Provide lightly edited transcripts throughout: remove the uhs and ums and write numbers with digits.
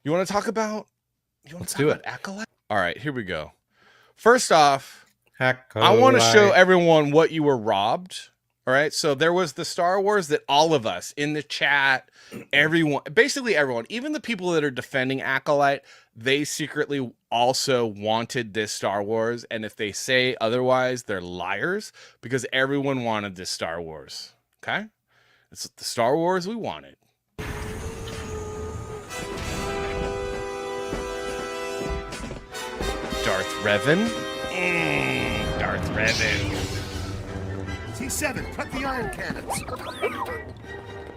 You want to talk about? Let's do it. Acolyte? All right, here we go. First off, Acolyte. I want to show everyone what you were robbed. All right, so there was the Star Wars that all of us in the chat, everyone, basically everyone, even the people that are defending Acolyte, they secretly also wanted this Star Wars. And if they say otherwise, they're liars, because everyone wanted this Star Wars. Okay? It's the Star Wars we wanted. Darth Revan. Darth Revan. T7, cut the iron cannons.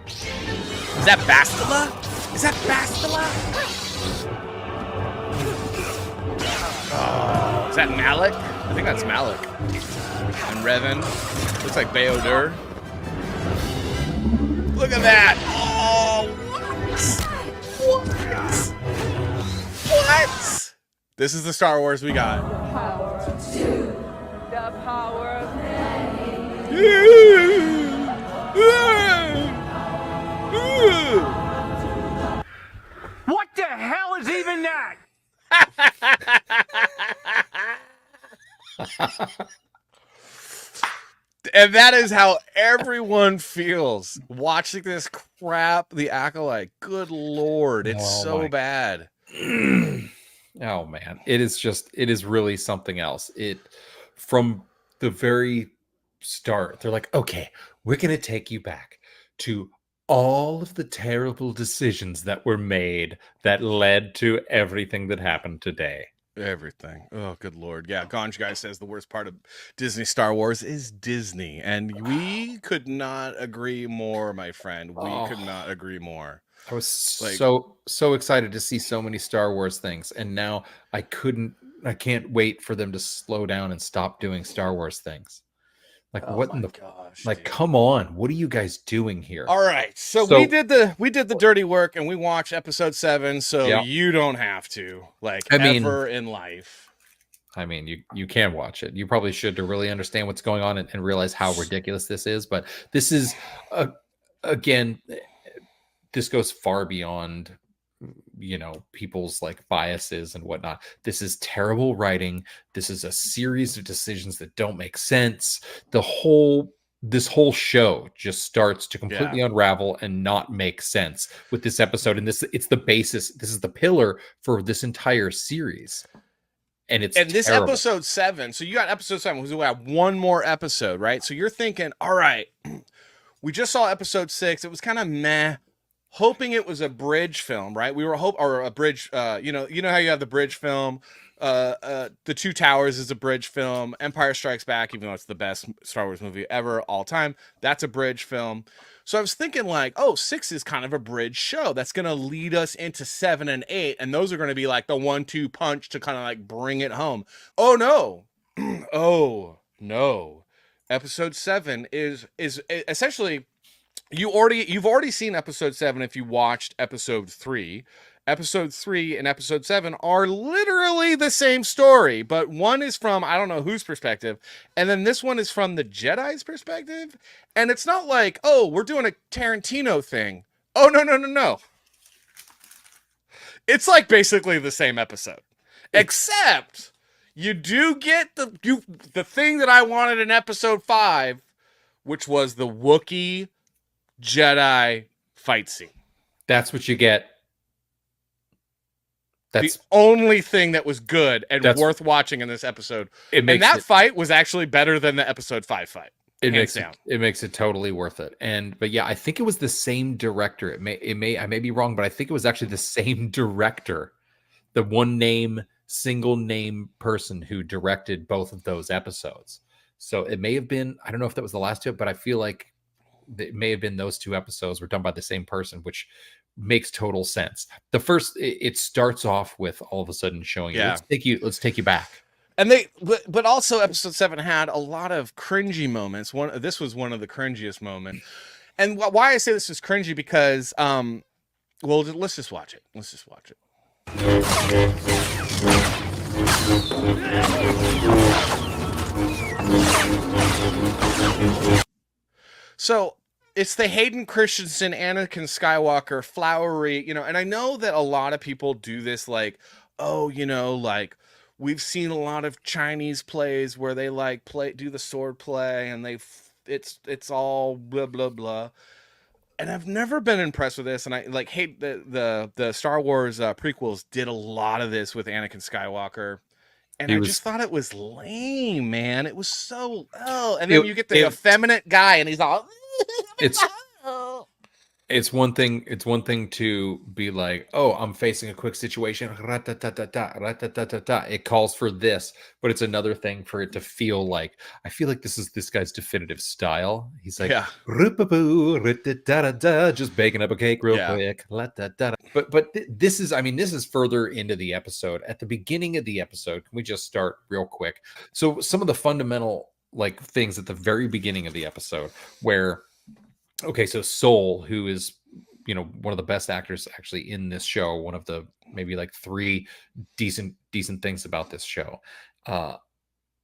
Is that Bastila? Is that Bastila? Oh, is that Malik? I think that's Malik. And Revan. Looks like Bayodur. Look at that! Oh, what? What? This is the Star Wars we got. The power of many. What the hell is even that? And that is how everyone feels watching this crap, The Acolyte. Good Lord, it's so bad. Oh man, it is really something else. From the very start, they're like, okay, we're going to take you back to all of the terrible decisions that were made that led to everything that happened today. Everything. Oh, good Lord. Yeah, Ganj Guy says the worst part of Disney Star Wars is Disney. And we could not agree more, my friend. We could not agree more. I was so excited to see so many Star Wars things. And now I can't wait for them to slow down and stop doing Star Wars things. Like, what in the gosh, like, dude. Come on, what are you guys doing here? All right, so we did the dirty work and we watched episode 7, so you don't have to, ever in life. I mean, you can watch it. You probably should to really understand what's going on and realize how ridiculous this is. But this is again, this goes far beyond, people's biases and whatnot. This is terrible writing. This is a series of decisions that don't make sense. This whole show just starts to completely unravel and not make sense with this episode. And it's the basis. This is the pillar for this entire series. And this episode 7. So you got episode 7. We have one more episode, right? So you're thinking, all right, we just saw episode 6. It was kind of meh. Hoping it was a bridge film, right? We were or a bridge. You know how you have the bridge film. The Two Towers is a bridge film. Empire Strikes Back, even though it's the best Star Wars movie ever, all time, that's a bridge film. So I was thinking 6 is kind of a bridge show that's going to lead us into 7 and 8, and those are going to be like the 1-2 punch to kind of bring it home. Oh no, oh no! Episode 7 is essentially. You've already seen episode 7 if you watched episode 3. Episode 3 and episode 7 are literally the same story, but one is from I don't know whose perspective, and then this one is from the Jedi's perspective. And it's not like, oh, we're doing a Tarantino thing. Oh, no. It's basically the same episode. Except you do get the thing that I wanted in episode 5, which was the Wookiee Jedi fight scene. That's what you get. That's the only thing that was good and worth watching in this episode. And that fight was actually better than the episode 5 fight. It makes it totally worth it. But yeah, I think it was the same director. I may be wrong, but I think it was actually the same director. The single name person who directed both of those episodes. So it may have been, I don't know if that was the last two, but I feel like it may have been those 2 episodes were done by the same person, which makes total sense. The first, it starts off with all of a sudden showing you, let's take you back. And but also episode 7 had a lot of cringy moments. This was one of the cringiest moments. And why I say this is cringy because, let's just watch it. So it's the Hayden Christensen, Anakin Skywalker, flowery, and I know that a lot of people do this, like, oh, like we've seen a lot of Chinese plays where they like do the sword play and it's all blah blah blah. And I've never been impressed with this, and I like hate the Star Wars prequels did a lot of this with Anakin Skywalker. And I just thought it was lame, man. It was so and then you get the effeminate guy, and he's all. It's one thing to be like, oh, I'm facing a quick situation. It calls for this, but it's another thing for it to feel like, I feel like this is this guy's definitive style. He's like, just baking up a cake real quick. But this is further into the episode. At the beginning of the episode, can we just start real quick? So some of the fundamental like things at the very beginning of the episode where, okay, so Soul, who is, one of the best actors actually in this show, one of the maybe like 3 decent things about this show.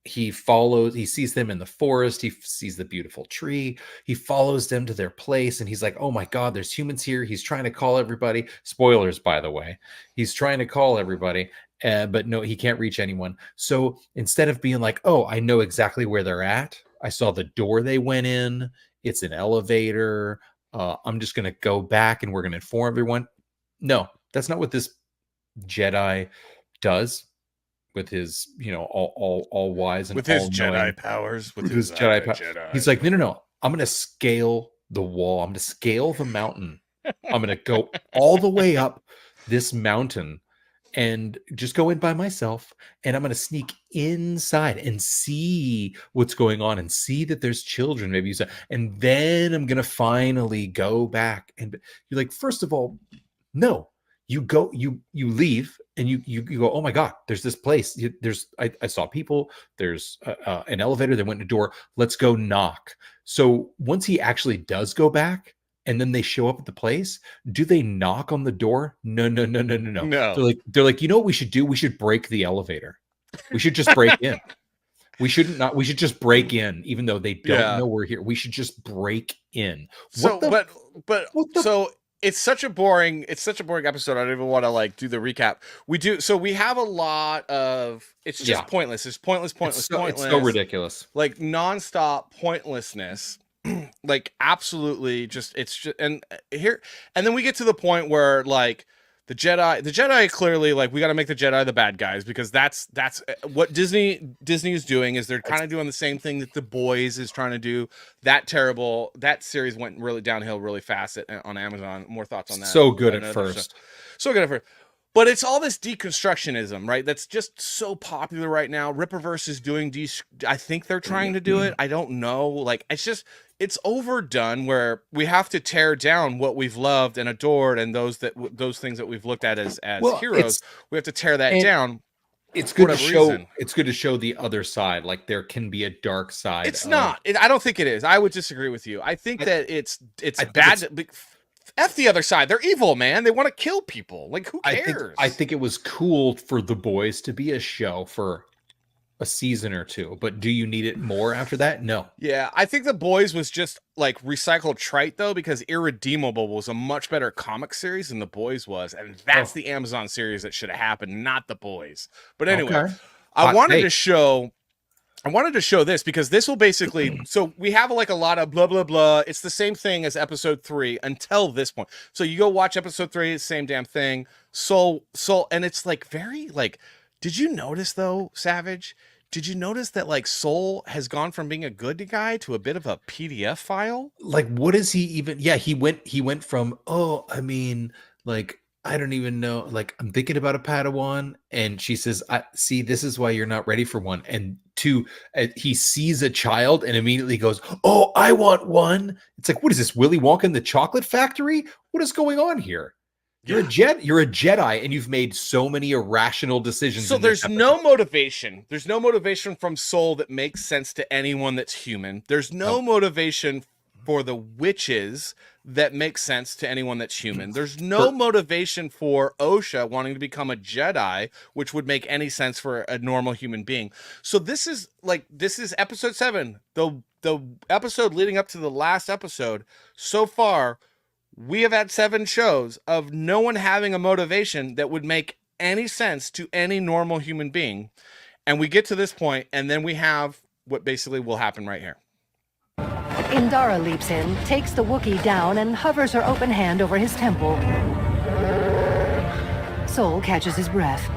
He sees them in the forest. He sees the beautiful tree. He follows them to their place. And he's like, oh my God, there's humans here. He's trying to call everybody. Spoilers, by the way. He's trying to call everybody. But no, he can't reach anyone. So instead of being like, oh, I know exactly where they're at. I saw the door they went in. It's an elevator. I'm just going to go back and we're going to inform everyone. No, that's not what this Jedi does with his, all wise and with his Jedi powers. With his Jedi powers. He's like, no. I'm going to scale the wall. I'm going to scale the mountain. I'm going to go all the way up this mountain and just go in by myself, and I'm going to sneak inside and see what's going on and see that there's children, maybe, and then I'm going to finally go back. And you're like, first of all, no, you leave and you go, oh my God, there's this place. I saw people, there's an elevator that went in a door. Let's go knock. So once he actually does go back, and then they show up at the place, do they knock on the door? No. No. They're like, you know what we should do? We should break the elevator. We should just break in. We should just break in, even though they don't know we're here. We should just break in. So it's such a boring episode. I don't even want to like do the recap. We have a lot of, it's just pointless. It's pointless. It's so ridiculous. Like nonstop pointlessness. Like absolutely and then we get to the point where like the Jedi clearly, like, we got to make the Jedi the bad guys, because that's what Disney is doing, is they're kind of doing the same thing that The Boys is trying to do. That series went really downhill really fast on Amazon. More thoughts on that. So good at first. But it's all this deconstructionism, right? That's just so popular right now. Rippaverse is doing I think they're trying to do it. I don't know. Like, it's overdone, where we have to tear down what we've loved and adored, and those things that we've looked at as heroes. We have to tear that down. It's good to show. It's good to show the other side. Like, there can be a dark side. It's not. I don't think it is. I would disagree with you. I think that it's bad. F the other side. They're evil, man. They want to kill people. Like, who cares? I think it was cool for The Boys to be a show for a season or 2, but do you need it more after that? No. Yeah, I think The Boys was just like recycled trite, though, because Irredeemable was a much better comic series than The Boys was, and that's the Amazon series that should have happened, not The Boys. But anyway, I wanted to show this, because this will basically, so we have like a lot of blah, blah, blah. It's the same thing as episode 3 until this point. So you go watch episode 3, it's the same damn thing. Soul. And it's like very like, did you notice though, Savage? Did you notice that like Soul has gone from being a good guy to a bit of a PDF file? Like, what is he even? Yeah, he went from, like, I don't even know. Like, I'm thinking about a Padawan, and she says, "I see. This is why you're not ready for one." And 2, he sees a child and immediately goes, "Oh, I want one." It's like, what is this, Willy Wonka in the Chocolate Factory? What is going on here? You're a Jedi, and you've made so many irrational decisions. So there's no motivation. There's no motivation from Soul that makes sense to anyone that's human. There's no motivation for the witches that makes sense to anyone that's human. There's no motivation for Osha wanting to become a Jedi, which would make any sense for a normal human being. So this is episode 7, the episode leading up to the last episode. So far, we have had 7 shows of no one having a motivation that would make any sense to any normal human being. And we get to this point, and then we have what basically will happen right here. Indara leaps in, takes the Wookiee down, and hovers her open hand over his temple. Soul catches his breath.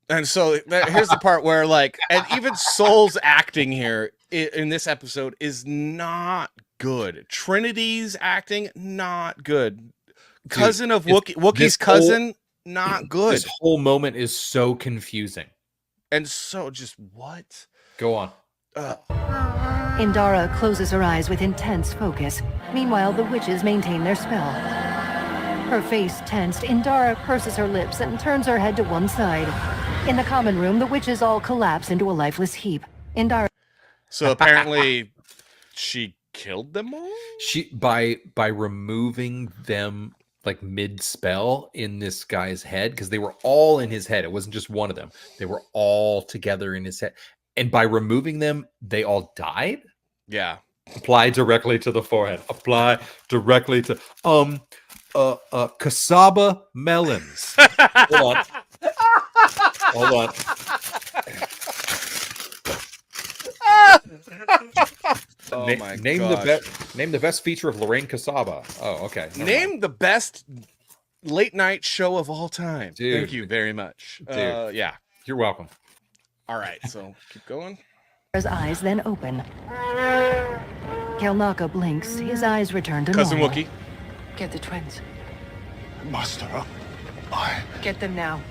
And so here's the part where, like, and even Soul's acting here in this episode is not good. Trinity's acting, not good. Cousin of Wookiee's cousin, not good. This whole moment is so confusing. And so just what? Go on. Indara closes her eyes with intense focus. Meanwhile, the witches maintain their spell. Her face tensed, Indara purses her lips and turns her head to one side. In the common room, the witches all collapse into a lifeless heap. Indara... So apparently she killed them all? She by removing them like mid-spell in this guy's head, because they were all in his head. It wasn't just one of them. They were all together in his head. And by removing them, they all died? Yeah. Apply directly to the forehead. Apply directly to cassava melons. Hold on. Hold on. Oh my name the best feature of Lorraine Cassava. Oh, okay. Name the best late night show of all time. Dude. Thank you very much. Dude. Yeah. You're welcome. All right, so keep going. His eyes then open. Kelnaka blinks. His eyes return to Cousin normal. Wookiee. Get the twins. Master, Get them now.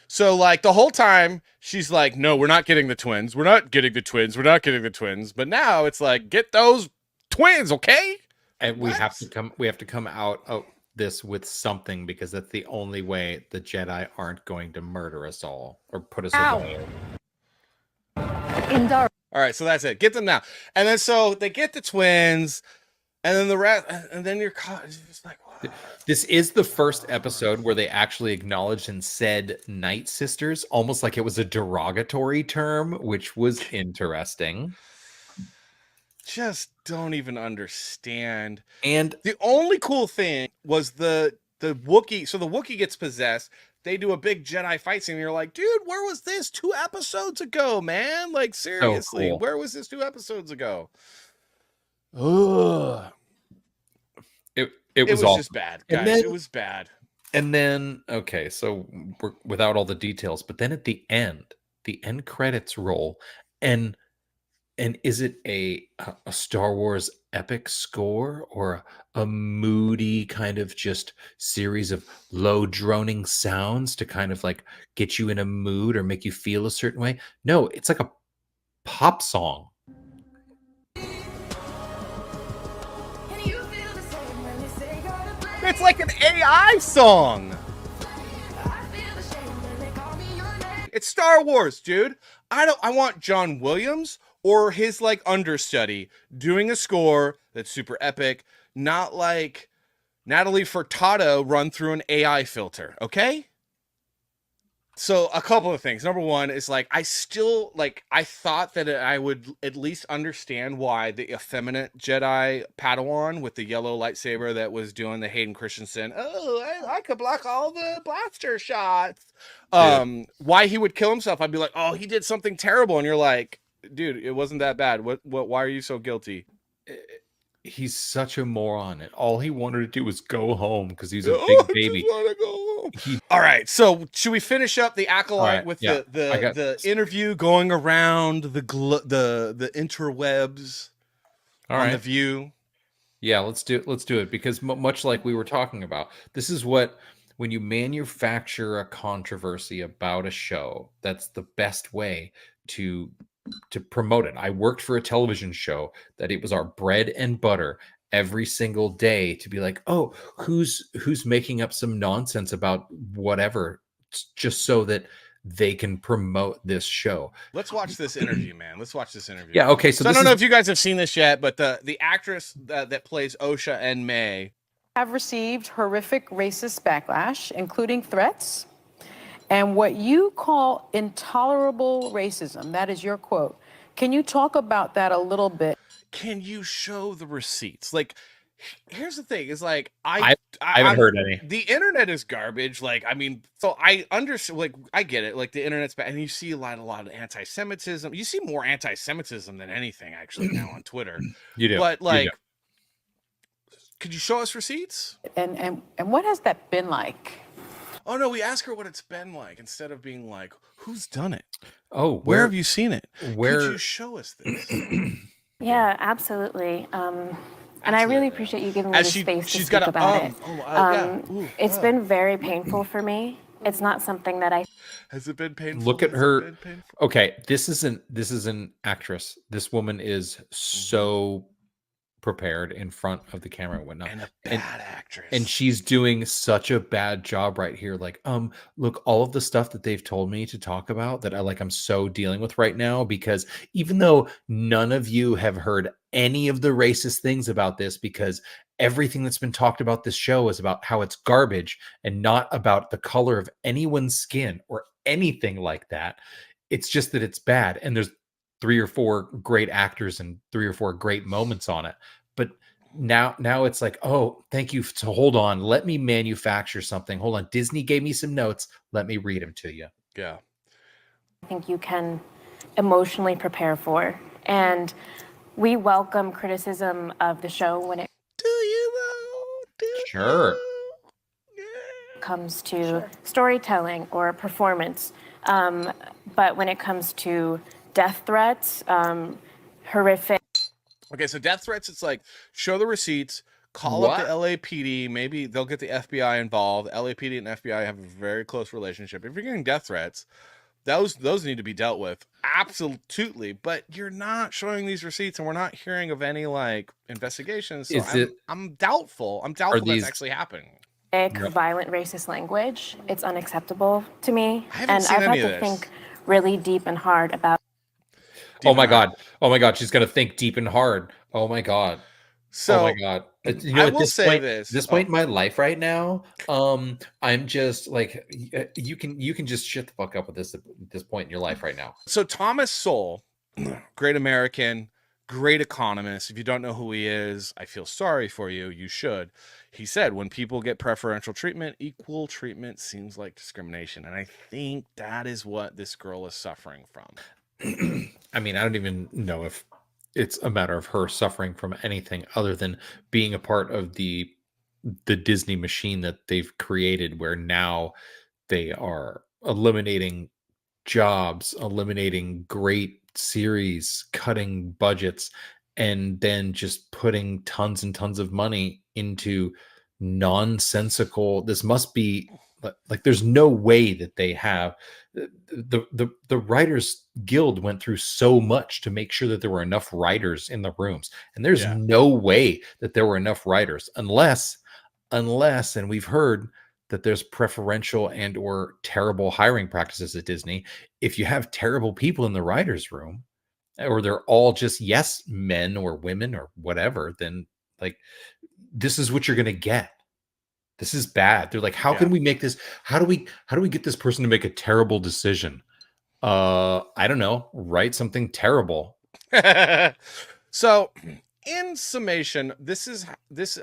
So, like, the whole time, she's like, no, we're not getting the twins. We're not getting the twins. We're not getting the twins. But now it's like, get those twins, okay? And we have to come out of this with something, because that's the only way the Jedi aren't going to murder us all or put us away. Indara. All right, so that's it. Get them now. And then so they get the twins, and then the rest, and then you're caught. It's just like, wow. This is the first episode where they actually acknowledged and said Night Sisters, almost like it was a derogatory term, which was interesting. Just don't even understand. And the only cool thing was the Wookiee. So the Wookiee gets possessed. They do a big Jedi fight scene. And you're like, dude, where was this 2 episodes ago, man? Like, seriously, cool. Where was this 2 episodes ago? Ugh. It was just bad, guys. It was bad. And then, okay, so we're without all the details, but then at the end credits roll, and is it a Star Wars epic score or a moody kind of just series of low droning sounds to kind of like get you in a mood or make you feel a certain way? No, it's like a pop song. It's like an AI song. It's Star Wars, dude. I want John Williams or his like understudy doing a score that's super epic, not like Natalie Furtado run through an AI filter, okay? So a couple of things. Number one is like, I thought that I would at least understand why the effeminate Jedi Padawan with the yellow lightsaber that was doing the Hayden Christensen, I could block all the blaster shots. Why he would kill himself. I'd be like, oh, he did something terrible. And you're like, dude, it wasn't that bad. Why are you so guilty? He's such a moron, and all he wanted to do was go home because he's a big baby. I just want to go home. All right, so should we finish up the acolyte with the interview going around the interwebs on The View? Yeah, let's do it because much like we were talking about, this is what, when you manufacture a controversy about a show, that's the best way to promote it. I worked for a television show that it was our bread and butter every single day to be like, oh, who's making up some nonsense about whatever, just so that they can promote this show. Let's watch this interview, man. Let's watch this interview. Yeah, okay. So I this don't know is, if you guys have seen this yet, but the actress that plays Osha and May have received horrific racist backlash, including threats and what you call intolerable racism. That is your quote. Can you talk about that a little bit? Can you show the receipts? Like, here's the thing: is like I haven't heard any. The internet is garbage. Like, I mean, so I understand. Like, I get it. Like, the internet's bad, and you see a lot of anti-Semitism. You see more anti-Semitism than anything actually now on Twitter. You do, but like, you do. Could you show us receipts? And what has that been like? Oh no, we ask her what it's been like instead of being like, "Who's done it? Oh, Where have you seen it? Where Could you show us this?" Yeah, absolutely. And I really appreciate you giving me the space to speak about it. It's been very painful for me. It's not something that I. Has it been painful? Look at Has it her. been painful? Okay, this is an actress. This woman is so prepared in front of the camera and whatnot, And a bad actress. and she's doing such a bad job right here. Like, look, all of the stuff that they've told me to talk about that I'm so dealing with right now, because even though none of you have heard any of the racist things about this, because everything that's been talked about this show is about how it's garbage and not about the color of anyone's skin or anything like that. It's just that it's bad. And there's 3 or 4 great actors and 3 or 4 great moments on it. But now it's like, oh, thank you. So hold on. Let me manufacture something. Hold on. Disney gave me some notes. Let me read them to you. Yeah. I think you can emotionally prepare for. And we welcome criticism of the show when it Do you though? Do Sure. you? comes to storytelling or performance. But when it comes to death threats, horrific. Okay, so death threats, it's like, show the receipts, call up the LAPD, maybe they'll get the FBI involved. LAPD and FBI have a very close relationship. If you're getting death threats, those need to be dealt with. Absolutely. But you're not showing these receipts, and we're not hearing of any like investigations. So I'm doubtful. I'm doubtful that's actually happening. Violent racist language. It's unacceptable to me. I haven't And seen I've had any of to this. think really deep and hard about. Oh my God. Oh my God. She's going to think deep and hard. Oh my God. So oh my God. You I know, at will this say point, this. this point in my life right now, I'm just like, you can just shut the fuck up at this point in your life right now. So Thomas Sowell, great American, great economist. If you don't know who he is, I feel sorry for you. You should. He said, when people get preferential treatment, equal treatment seems like discrimination. And I think that is what this girl is suffering from. I mean, I don't even know if it's a matter of her suffering from anything other than being a part of the Disney machine that they've created, where now they are eliminating jobs, eliminating great series, cutting budgets, and then just putting tons and tons of money into nonsensical. This must be like, there's no way that they have the Writers Guild went through so much to make sure that there were enough writers in the rooms, and there's no way that there were enough writers unless, and we've heard that there's preferential and or terrible hiring practices at Disney. If you have terrible people in the writers room, or they're all just yes men or women or whatever, then like, this is what you're going to get. This is bad. They're like, how can we make this? How do we get this person to make a terrible decision? I don't know. Write something terrible. So in summation,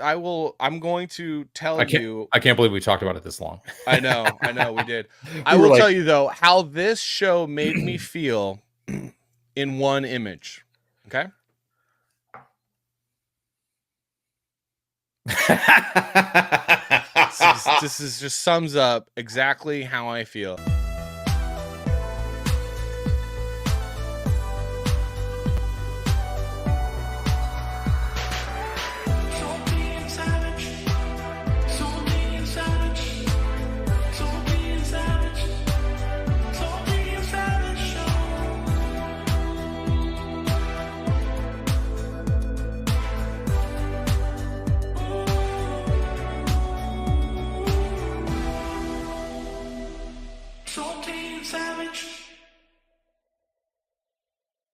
I'm going to tell you. I can't believe we talked about it this long. I know we did. I will tell you though, how this show made me feel in one image. Okay. This is just sums up exactly how I feel.